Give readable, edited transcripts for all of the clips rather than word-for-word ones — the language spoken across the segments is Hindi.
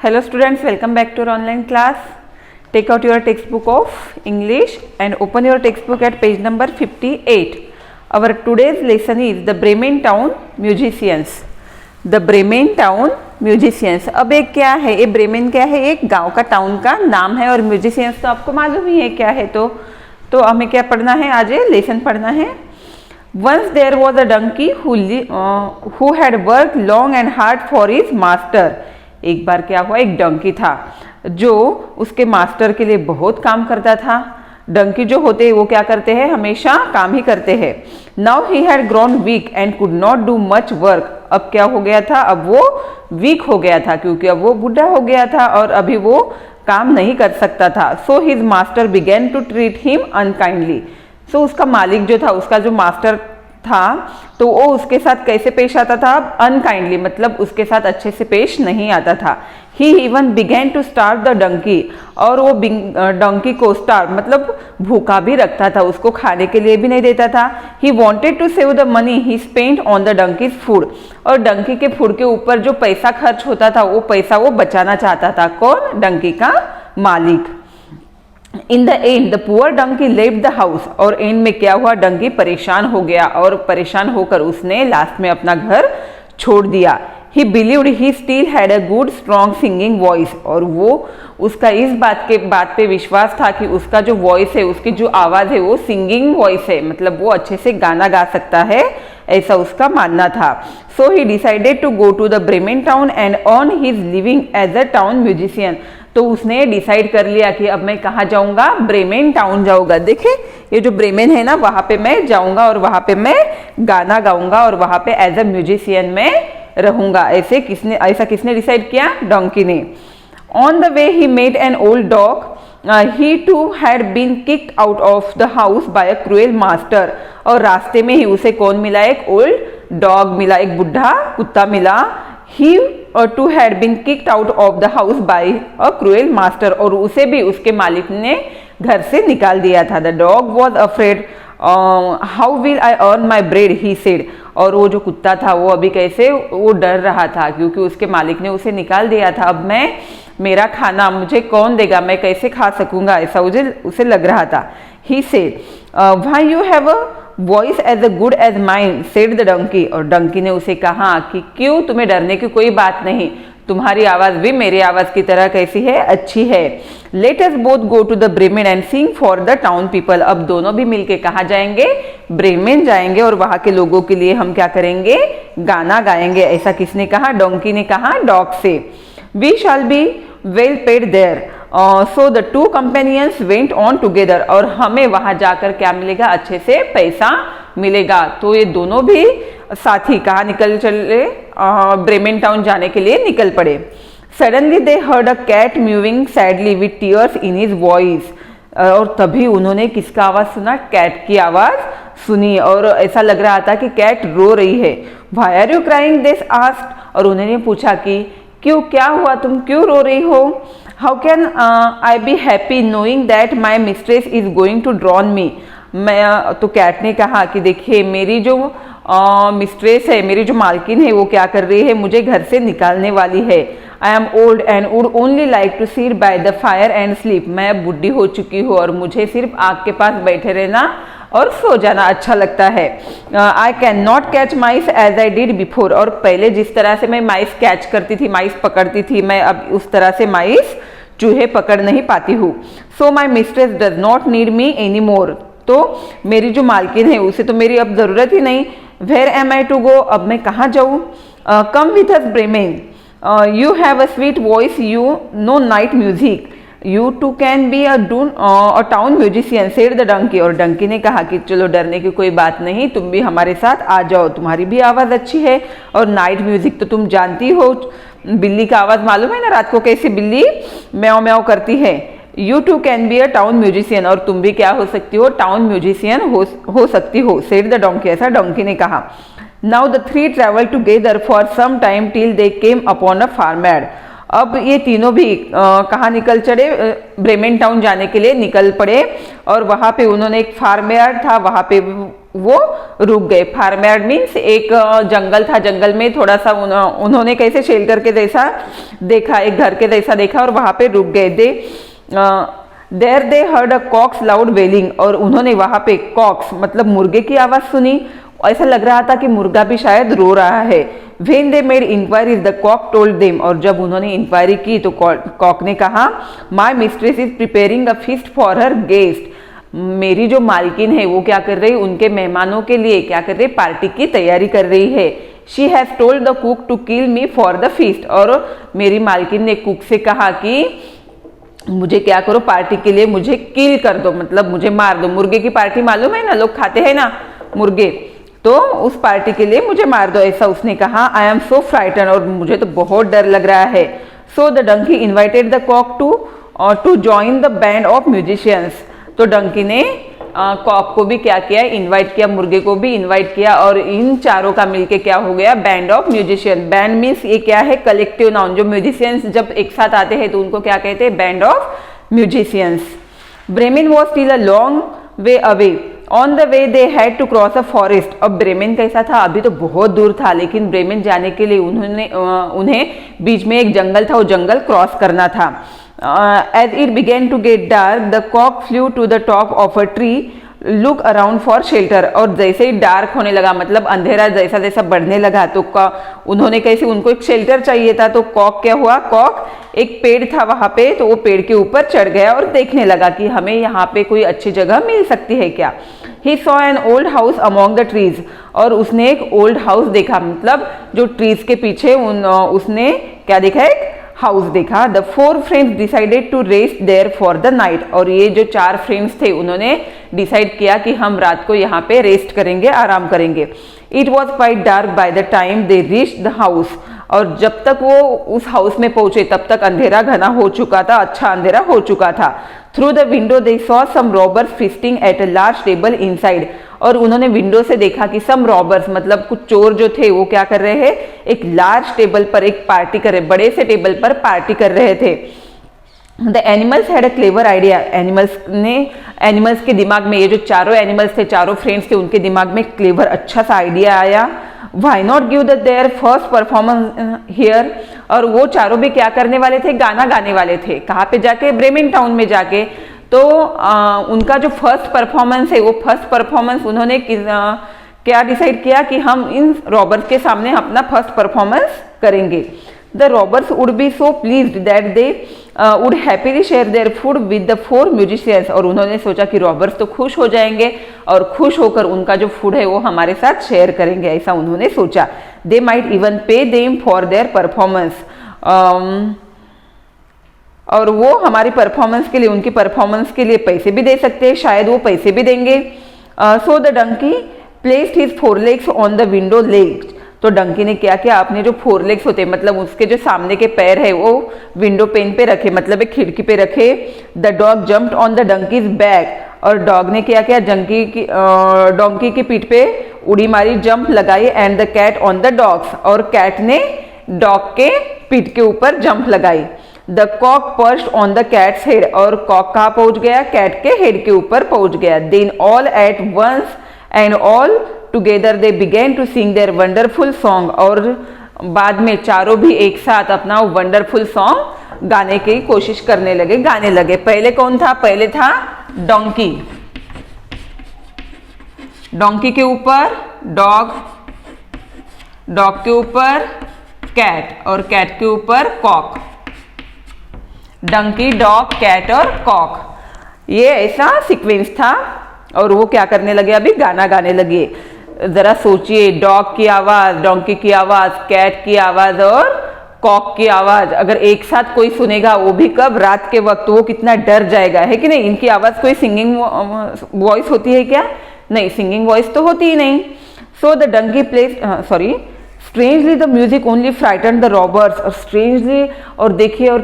Hello students, welcome back to our online class. Take out your textbook of English and open your textbook at page number 58. Our today's lesson is the Bremen Town Musicians. The Bremen Town Musicians. अब एक क्या है, ये ब्रेमेन क्या है, एक गांव का टाउन का नाम है और म्यूजिशियंस तो आपको मालूम ही है क्या है। तो हमें क्या पढ़ना है, आज ये लेसन पढ़ना है। Once there was a donkey who had worked long and hard for his master. एक बार क्या हुआ, एक डंकी था जो उसके मास्टर के लिए बहुत काम करता था। डंकी जो होते हैं वो क्या करते हैं, हमेशा काम ही करते हैं। Now he had grown weak and could not do much work. अब क्या हो गया था, अब वो वीक हो गया था क्योंकि अब वो बूढ़ा हो गया था और अभी वो काम नहीं कर सकता था। So his master began to treat him unkindly. सो उसका मालिक जो था, उसका जो मास्टर था, तो वो उसके साथ कैसे पेश आता था, अनकाइंडली, मतलब उसके साथ अच्छे से पेश नहीं आता था। He even began to starve the donkey, और वो डंकी को स्टार्व मतलब भूखा भी रखता था, उसको खाने के लिए भी नहीं देता था। He wanted to save the money he spent on the donkey's food, और डंकी के फूड के ऊपर जो पैसा खर्च होता था वो पैसा वो बचाना चाहता था। कौन, डंकी का मालिक। In the end the poor donkey left the house, और एंड में क्या हुआ, डंकी परेशान हो गया और परेशान होकर उसने लास्ट में अपना घर छोड़ दिया। ही believed he still had a good strong singing voice, और वो उसका इस बात पे विश्वास था कि उसका जो वॉइस है, उसकी जो आवाज है वो सिंगिंग वॉइस है, मतलब वो अच्छे से गाना गा सकता है, ऐसा उसका मानना था। So he decided to go to the Bremen town and earn his living as a town musician. तो उसने डिसाइड कर लिया कि अब मैं कहाँ जाऊंगा, ब्रेमेन टाउन जाऊंगा। देखिए ये जो ब्रेमेन है ना, वहां पे मैं जाऊंगा और वहां पे मैं गाना गाऊंगा और वहां पे एज अ म्यूजिशियन में रहूंगा। ऐसा किसने डिसाइड किया, डंकी ने। On the way he met an old dog. He too had been kicked out of the house by a cruel master, और रास्ते में ही उसे कौन मिला, एक ओल्ड डॉग मिला, एक बुढ़ा कुत्ता मिला। He too had been kicked out of the house by a cruel master, और उसे भी उसके मालिक ने घर से निकाल दिया था। The dog was afraid. How will I earn my bread? He said. और वो जो कुत्ता था वो अभी कैसे, वो डर रहा था क्योंकि उसके मालिक ने उसे निकाल दिया था। अब मैं, मेरा खाना मुझे कौन देगा, मैं कैसे खा सकूंगा, ऐसा उसे लग रहा था। He said, why you have a voice as a good as mine, said the donkey. और डंकी ने उसे कहा कि क्यों, तुम्हें डरने की कोई बात नहीं, तुम्हारी आवाज भी मेरी आवाज की तरह कैसी है, अच्छी है। Let us both go to the Bremen and sing for the town people. अब दोनों भी मिलके कहाँ जाएंगे, ब्रेमेन जाएंगे और वहां के लोगों के लिए हम क्या करेंगे, गाना गाएंगे। ऐसा किसने कहा, डंकी ने कहा डॉग से। We shall be well paid there. So the two companions went on together, और हमें वहां जाकर क्या मिलेगा, अच्छे से पैसा मिलेगा। तो ये दोनों भी साथी कहाँ निकल चले, ब्रेमेन टाउन जाने के लिए निकल पड़े। Suddenly they heard a cat mewing sadly with tears in his voice, और तभी उन्होंने किसका आवाज सुना, कैट की आवाज सुनी, और ऐसा लग रहा था कि कैट रो रही है। Why are you crying, they asked, और उन्होंने पूछा कि क्यों, क्या हुआ, तुम क्यों रो रही हो। How can I be happy knowing that my mistress is going to drown me. मैं तो कैट ने कहा कि देखिए मेरी जो मिस्ट्रेस है, मेरी जो मालकिन है, वो क्या कर रही है, मुझे घर से निकालने वाली है। I am old and would only like to sit by the fire and sleep. मैं अब बुढ़ी हो चुकी हूँ और मुझे सिर्फ आग के पास बैठे रहना और सो जाना अच्छा लगता है। I can not catch mice as I did before, और पहले जिस तरह से मैं माइस कैच करती थी, माइस पकड़ती थी, मैं अब उस तरह से माइस, चूहे पकड़ नहीं पाती हूँ। So my mistress does not need me any more, तो मेरी जो मालकिन है उसे तो मेरी अब जरूरत ही नहीं। Where am I to go, अब मैं कहाँ जाऊँ। Come with us Bremen, you have a sweet voice, you know night music, you too can be a town musician, said the donkey. और डंकी ने कहा कि चलो डरने की कोई बात नहीं, तुम भी हमारे साथ आ जाओ, तुम्हारी भी आवाज अच्छी है, और नाइट म्यूजिक तो तुम जानती हो, बिल्ली का आवाज मालूम है ना, रात को कैसे बिल्ली म्याओ म्याओ करती है। You too can be a town musician, और तुम भी क्या हो सकती हो, टाउन म्यूजिशियन हो सकती हो, सेड द डंकी, ऐसा डंकी ने कहा। Now the three travel together for some time till they came upon a farmyard. अब ये तीनों भी कहाँ निकल चढ़े, ब्रेमेन टाउन जाने के लिए निकल पड़े, और वहां पे उन्होंने एक फार्मयार्ड था, वहां पे वो रुक गए। फार्मयार्ड मीन्स एक जंगल था, जंगल में थोड़ा सा उन्होंने कैसे शेल्टर के जैसा देखा, एक घर के जैसा देखा और वहां पे रुक गए। There they heard a cock's loud wailing, और उन्होंने वहां पे कॉक्स मतलब मुर्गे की आवाज सुनी। ऐसा लग रहा था कि मुर्गा भी शायद रो रहा है। When they made inquiries, the cock told them, और जब उन्होंने इंक्वायरी की तो कॉक ने कहा, My mistress is preparing a feast for her guest. मेरी जो मालकिन है वो क्या कर रही, उनके मेहमानों के लिए क्या कर रही, पार्टी की तैयारी कर रही है। She has told the cook to kill me for the feast, और मेरी मालकिन ने कुक से कहा कि मुझे क्या करो, पार्टी के लिए मुझे किल कर दो, मतलब मुझे मार दो। मुर्गे की पार्टी मालूम है ना, लोग खाते हैं ना मुर्गे, तो उस पार्टी के लिए मुझे मार दो, ऐसा उसने कहा। आई एम सो फ्राइटन, और मुझे तो बहुत डर लग रहा है। So the donkey invited the cock to join the band of musicians, तो डंकी ने कॉक को भी क्या किया, इनवाइट किया, मुर्गे को भी इनवाइट किया, और इन चारों का मिलके क्या हो गया, band of musician. Band means ये क्या है, कलेक्टिव नाउन। जो म्यूजिशियंस जब एक साथ आते हैं तो उनको क्या कहते हैं, band of musicians. Bremen was still a long way away, on the way they had to cross a forest. अब ब्रेमेन कैसा था, अभी तो बहुत दूर था, लेकिन ब्रेमेन जाने के लिए उन्हें बीच में एक जंगल था, वो जंगल क्रॉस करना था। As it began to get dark, the cock flew to the top of a tree, look around for shelter, और जैसे ही डार्क होने लगा, मतलब अंधेरा जैसा जैसा बढ़ने लगा, तो उन्होंने कैसे, उनको एक शेल्टर चाहिए था, तो कॉक क्या हुआ, कॉक एक पेड़ था वहां पे, तो वो पेड़ के ऊपर चढ़ गया और देखने लगा कि हमें यहाँ पे कोई अच्छी जगह मिल सकती है क्या। He saw an old house among the trees, और उसने एक ओल्ड हाउस देखा, मतलब जो ट्रीज के पीछे उसने क्या देखा, एक हाउस देखा। The 4 friends decided to rest there for the night, और ये जो 4 फ्रेंड्स थे उन्होंने डिसाइड किया कि हम रात को यहाँ पे रेस्ट करेंगे, आराम करेंगे। It was quite dark by the time they reached the house, और जब तक वो उस हाउस में पहुंचे तब तक अंधेरा घना हो चुका था, अच्छा अंधेरा हो चुका था। Through the window they saw some robbers feasting at a large table inside, और उन्होंने विंडो से देखा कि सम रॉबर्स मतलब कुछ चोर जो थे वो क्या कर रहे हैं, एक लार्ज टेबल पर एक पार्टी कर रहे, बड़े से टेबल पर पार्टी कर रहे थे। The animals had a clever idea, animals के दिमाग में, ये जो चारों एनिमल्स थे, चारों फ्रेंड्स थे, उनके दिमाग में क्लेवर अच्छा सा आइडिया आया। Why not give their first performance here, और वो चारों भी क्या करने वाले थे, गाना गाने वाले थे। कहाँ पे जाके, ब्रेमेन टाउन में जाके। तो उनका जो फर्स्ट परफॉर्मेंस है, वो फर्स्ट परफॉर्मेंस उन्होंने क्या डिसाइड किया कि हम इन रॉबर्स के सामने अपना फर्स्ट परफॉर्मेंस करेंगे। The robbers would be so pleased that they would happily share their food with the 4 musicians, और उन्होंने सोचा कि रॉबर्स तो खुश हो जाएंगे और खुश होकर उनका जो फूड है वो हमारे साथ शेयर करेंगे, ऐसा उन्होंने सोचा। They might even pay them for their performance, और वो हमारी परफॉर्मेंस के लिए, उनकी परफॉर्मेंस के लिए पैसे भी दे सकते हैं, शायद वो पैसे भी देंगे। So the donkey placed his 4 legs on the window legs, तो डंकी ने क्या किया, अपने जो 4 legs होते, मतलब उसके जो सामने के पैर है वो विंडो पेन पे रखे, मतलब एक खिड़की पे रखे। The dog jumped on the donkeys back, और डॉग ने क्या किया, डोंकी की पीठ पे उड़ी मारी, जंप लगाई। And the cat on the dog's, और कैट ने डॉग के पीठ के ऊपर जंप लगाई। The cock perched on the cat's head, और कॉक कहाँ पहुंच गया, कैट के हेड के ऊपर पहुंच गया। Then all at once and all together they began to sing their wonderful song, और बाद में चारों भी एक साथ अपना वंडरफुल सॉन्ग गाने की कोशिश करने लगे, गाने लगे। पहले कौन था, पहले था डोंकी, डोंकी के ऊपर डॉग, डॉग के ऊपर कैट, और कैट के ऊपर कॉक। डंकी, डॉग, कैट और कॉक, ये ऐसा सीक्वेंस था। और वो क्या करने लगे, अभी गाना गाने लगे। जरा सोचिए, डॉग की आवाज, डोंकी की आवाज, कैट की आवाज और कॉक की आवाज अगर एक साथ कोई सुनेगा, वो भी कब, रात के वक्त, वो कितना डर जाएगा, है कि नहीं। इनकी आवाज कोई सिंगिंग वॉइस होती है क्या, नहीं, सिंगिंग वॉइस तो होती ही नहीं। So the donkey place strangely the music only frighten the robbers, और स्ट्रेंजली, और देखिए, और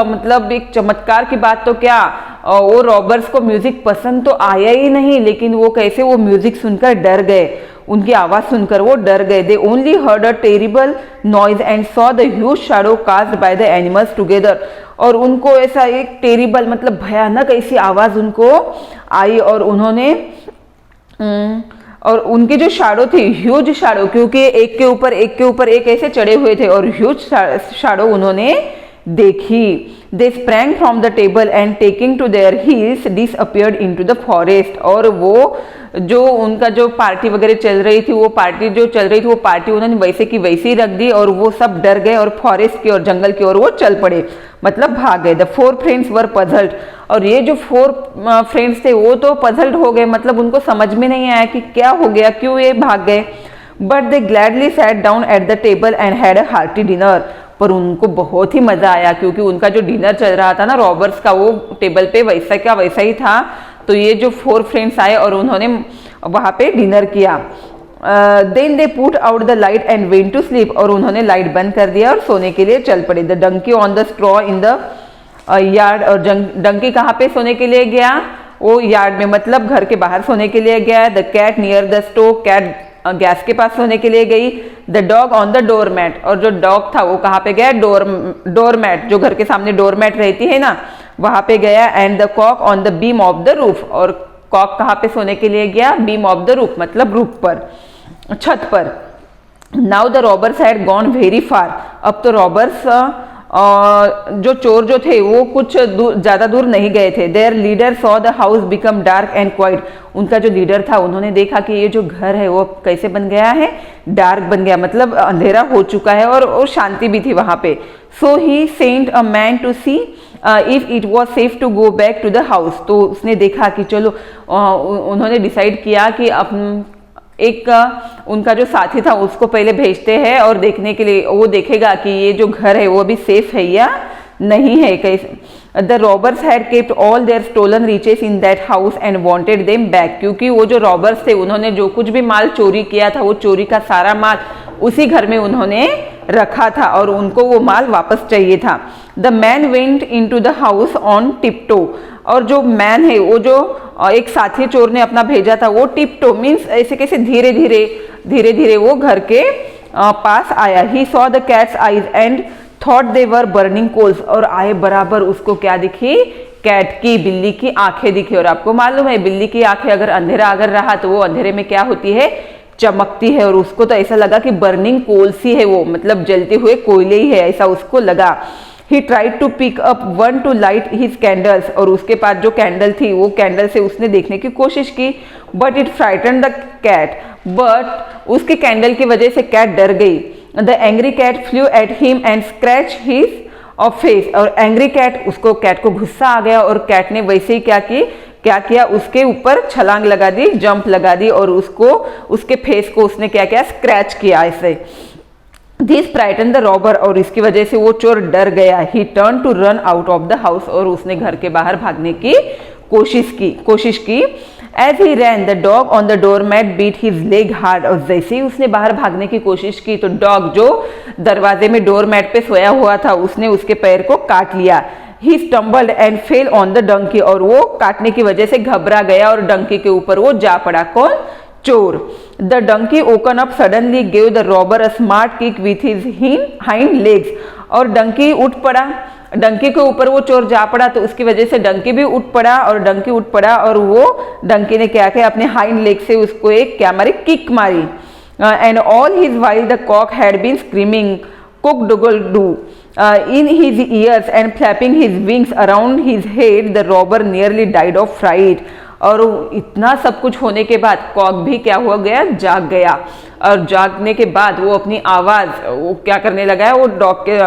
मतलब एक चमत्कार की बात तो क्या, वो रॉबर्स को म्यूजिक पसंद तो आया ही नहीं, लेकिन वो कैसे, वो म्यूजिक सुनकर डर गए, उनकी आवाज सुनकर वो डर गए। They only heard a terrible noise and saw the huge shadow cast by the animals together, और उनको ऐसा एक टेरिबल मतलब भयानक ऐसी आवाज उनको आई, और उन्होंने और उनकी जो शैडो थी, ह्यूज शैडो, क्योंकि एक के ऊपर एक के ऊपर एक ऐसे चढ़े हुए थे और ह्यूज शैडो उन्होंने देखी। They sprang from the table and taking to their heels disappeared into the forest. और वो जो उनका जो पार्टी वगैरह चल रही थी, वो पार्टी जो चल रही थी, वो पार्टी उन्होंने वैसे की वैसे ही रख दी और वो सब डर गए और फॉरेस्ट की और जंगल की ओर वो चल पड़े, मतलब भाग गए। The 4 friends were puzzled. और ये जो 4 फ्रेंड्स थे वो तो पजल्ड हो गए, मतलब उनको समझ में नहीं आया कि क्या हो गया, क्यों ये भाग गए। But they gladly sat down at the table and had a hearty dinner. पर उनको बहुत ही मजा आया, क्योंकि उनका जो डिनर चल रहा था ना रॉबर्स का, वो टेबल पे वैसा क्या वैसा ही था। तो ये जो 4 फ्रेंड्स आए और उन्होंने वहां पे डिनर किया। Then they put out the light and went to sleep. और उन्होंने लाइट बंद कर दिया और सोने के लिए चल पड़े। The donkey on the straw in the yard. और डंकी कहाँ पे सोने के लिए गया, वो यार्ड में, मतलब घर के बाहर सोने के लिए गया। The cat near the stove. Cat gas के पास सोने के लिए गई। The dog on the doormat. और जो डॉग था वो कहाँ पे गया, डोरमैट, जो घर के सामने डोरमैट रहती है ना, वहां पे गया। And the cock on the beam of the roof. और कॉक कहाँ पे सोने के लिए गया, बीम ऑफ द रूफ, मतलब रूफ पर, छत पर। Now the robbers had gone very far. अब तो रॉबर्स जो चोर जो थे वो कुछ ज्यादा दूर नहीं गए थे। There leader saw the house become dark and quite. उनका जो लीडर था उन्होंने देखा कि ये जो घर है वो कैसे बन गया है, डार्क बन गया, मतलब अंधेरा हो चुका है और शांति भी थी वहां पे। So he sent a man to see if it was safe to go back to the house. तो उसने देखा कि चलो, उन्होंने डिसाइड किया कि एक उनका जो साथी था उसको पहले भेजते हैं और देखने के लिए, वो देखेगा कि ये जो घर है वो अभी सेफ है या नहीं है कैसे। The robbers had kept all their stolen riches in that house and wanted them back. क्योंकि वो जो रॉबर्स थे उन्होंने जो कुछ भी माल चोरी किया था, वो चोरी का सारा माल उसी घर में उन्होंने रखा था और उनको वो माल वापस चाहिए था। The man went into the house on tiptoe. और जो मैन है, वो जो एक साथी चोर ने अपना भेजा था, वो टिपटो मीन्स ऐसे कैसे धीरे धीरे वो घर के पास आया। He saw the cat's eyes and thought they were burning coals. और आए बराबर उसको क्या दिखी, कैट की, बिल्ली की आंखें दिखी। और आपको मालूम है बिल्ली की आंखें अगर अंधेरा अगर रहा तो वो अंधेरे में क्या होती है, चमकती है। और उसको तो ऐसा लगा कि बर्निंग कोल्स ही है वो, मतलब जलते हुए कोयले ही है, ऐसा उसको लगा। He tried to pick up one to light his candles। और उसके पास जो कैंडल थी वो कैंडल से उसने देखने की कोशिश की। But it frightened the cat। But उसके कैंडल की वजह से कैट डर गई। The angry cat flew at him and scratched his face। और एंग्री कैट, उसको कैट को गुस्सा आ गया और कैट ने वैसे ही क्या किया, उसके ऊपर छलांग लगा दी, जंप लगा दी और उसको, उसके फेस को उसने क्या किया, स्क्रैच किया ऐसे। This frighten the robber. और इसकी वजह से वो चोर डर गया। He turn to run out of the house. और उसने घर के बाहर भागने की कोशिश की। As he ran the dog on the door mat beat his leg hard. और जैसे ही उसने बाहर भागने की कोशिश की तो डॉग जो दरवाजे में डोर मैट पे सोया हुआ था उसने उसके पैर को काट लिया। He stumbled and fell on the donkey. और वो काटने की वजह से घबरा गया और डंकी के ऊपर वो जा पड़ा। कौन, चोर। The donkey woken up suddenly gave the robber a smart kick with his hind legs. और डंकी उठ पड़ा, डंकी के ऊपर वो चोर जा पड़ा तो उसकी वजह से डंकी भी उठ पड़ा। और डंकी उठ पड़ा और वो डंकी ने क्या किया, अपने हाइंड लेग से उसको एक क्या मारी, किक मारी। And all his while the cock had been screaming cock doodle doo in his ears and flapping his wings around his head, the robber nearly died of fright। और इतना सब कुछ होने के बाद कॉक भी क्या हुआ गया, जाग गया। और जागने के बाद वो अपनी आवाज वो क्या करने लगा है, वो डॉग के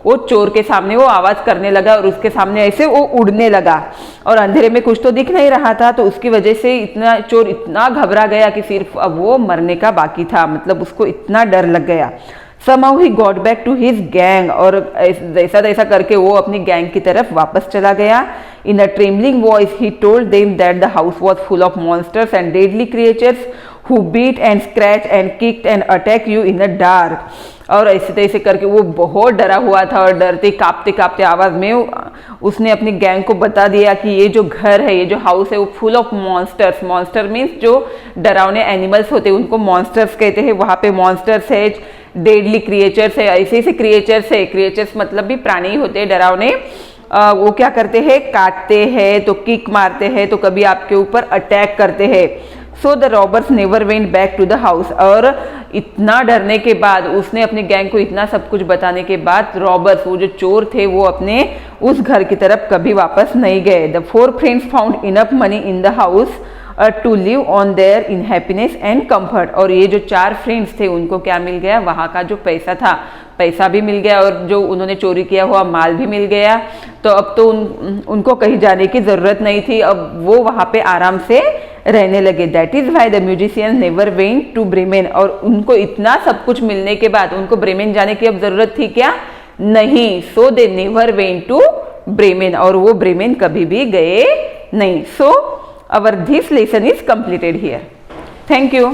वो चोर के सामने वो आवाज करने लगा और उसके सामने ऐसे वो उड़ने लगा। और अंधेरे में कुछ तो दिख नहीं रहा था तो उसकी वजह से इतना चोर इतना घबरा गया कि सिर्फ अब वो मरने का बाकी था, मतलब उसको इतना डर लग गया। Somehow he got back to his gang। और ऐसा करके वो अपनी गैंग की तरफ वापस चला गया। In a trembling voice he told them that the house was full of monsters and deadly creatures who beat and scratched and kicked and attacked you in the dark। और ऐसे करके वो बहुत डरा हुआ था और डरते कांपते आवाज में उसने अपनी गैंग को बता दिया कि ये जो घर है, ये जो हाउस है वो full of monsters. Monster means जो डरावने एनिमल्स होते हैं उनको मॉन्स्टर्स कहते हैं। वहां पे मॉन्स्टर्स है, डेडली क्रिएचर्स है, ऐसे क्रिएचर्स है। क्रिएचर्स मतलब भी प्राणी होते हैं डरावने। वो क्या करते हैं, काटते हैं तो किक मारते हैं तो कभी आपके ऊपर अटैक करते हैं। So the robbers never went back to the house. और इतना डरने के बाद, उसने अपने गैंग को इतना सब कुछ बताने के बाद, रॉबर्स वो जो चोर थे वो अपने उस घर की तरफ कभी वापस नहीं गए। The 4 friends found enough money in the house to live on there in happiness and comfort. और ये जो 4 फ्रेंड्स थे उनको क्या मिल गया, वहाँ का जो पैसा था, पैसा भी मिल गया और जो उन्होंने चोरी किया हुआ माल भी मिल गया। तो अब तो उनको कहीं जाने की जरूरत नहीं थी, अब वो वहाँ पे आराम से रहने लगे। That is why the musician never went to Bremen. और उनको इतना सब कुछ मिलने के बाद उनको ब्रेमेन जाने की अब जरूरत थी क्या, नहीं। So they never went to Bremen, और वो ब्रेमेन कभी भी गए नहीं। सो our this lesson is completed here. Thank you.